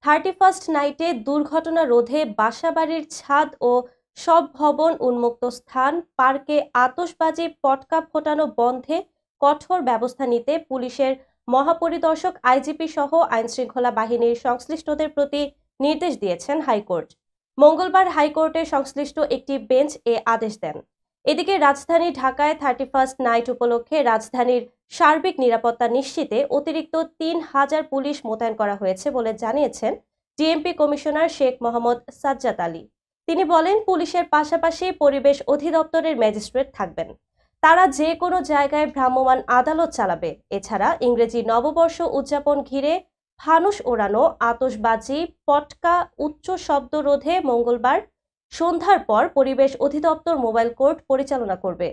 31st নাইটে দুর্ঘটনা রোধে বাসাবাড়ির ছাদ ও সব ভবন উন্মুক্ত স্থান, পার্কে আতশবাজি পটকা ফোটানো বন্ধে কঠোর ব্যবস্থা নিতে পুলিশের মহাপরিদর্শক আইজিপি সহ আইনশৃঙ্খলা বাহিনীর সংশ্লিষ্টদের প্রতি নির্দেশ দিয়েছেন হাইকোর্ট। মঙ্গলবার হাইকোর্টের সংশ্লিষ্ট একটি বেঞ্চ এ আদেশ দেন। এদিকে রাজধানী ঢাকায় 31st নাইট উপলক্ষে রাজধানীর সার্বিক নিরাপত্তা নিশ্চিতে অতিরিক্ত ৩,০০০ পুলিশ মোতায়েন করা হয়েছে বলে জানিয়েছেন ডিএমপি কমিশনার শেখ মোহাম্মদ সাজ্জাদ আলী। তিনি বলেন, পুলিশের পাশাপাশি পরিবেশ অধিদপ্তরের ম্যাজিস্ট্রেট থাকবেন। তারা যে কোনো জায়গায় ভ্রাম্যমাণ আদালত চালাবে। এছাড়া ইংরেজি নববর্ষ উদযাপন ঘিরে ফানুস ওড়ানো, আতশবাজি, পটকা, উচ্চ শব্দ রোধে মঙ্গলবার সন্ধ্যার পর পরিবেশ অধিদপ্তর মোবাইল কোর্ট পরিচালনা করবে।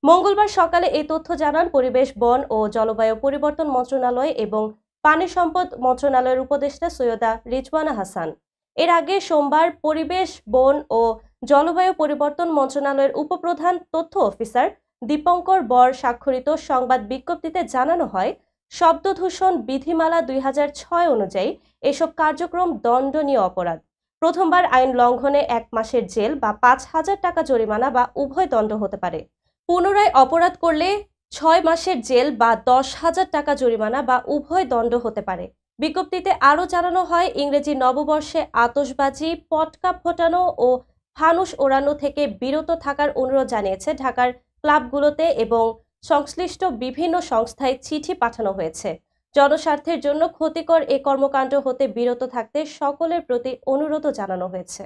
মঙ্গলবার সকালে এই তথ্য জানান পরিবেশ, বন ও জলবায়ু পরিবর্তন মন্ত্রণালয় এবং পানি সম্পদ মন্ত্রণালয়ের উপদেষ্টা সৈয়দা রিজওয়ানা হাসান। এর আগে সোমবার পরিবেশ, বন ও জলবায়ু পরিবর্তন মন্ত্রণালয়ের উপপ্রধান তথ্য অফিসার দীপঙ্কর বর স্বাক্ষরিত সংবাদ বিজ্ঞপ্তিতে জানানো হয়, শব্দদূষণ বিধিমালা ২০০৬ অনুযায়ী এসব কার্যক্রম দণ্ডনীয় অপরাধ। প্রথমবার আইন লঙ্ঘনে ১ মাসের জেল বা ৫,০০০ টাকা জরিমানা বা উভয় দণ্ড হতে পারে। পুনরায় অপরাধ করলে ৬ মাসের জেল বা ১০,০০০ টাকা জরিমানা বা উভয় দণ্ড হতে পারে। বিজ্ঞপ্তিতে আরও জানানো হয়, ইংরেজি নববর্ষে আতশবাজি, পটকা ফোটানো ও ফানুস ওড়ানো থেকে বিরত থাকার অনুরোধ জানিয়েছে ঢাকার ক্লাবগুলোতে এবং সংশ্লিষ্ট বিভিন্ন সংস্থায় চিঠি পাঠানো হয়েছে। জনস্বার্থের জন্য ক্ষতিকর এ কর্মকাণ্ড হতে বিরত থাকতে সকলের প্রতি অনুরোধও জানানো হয়েছে।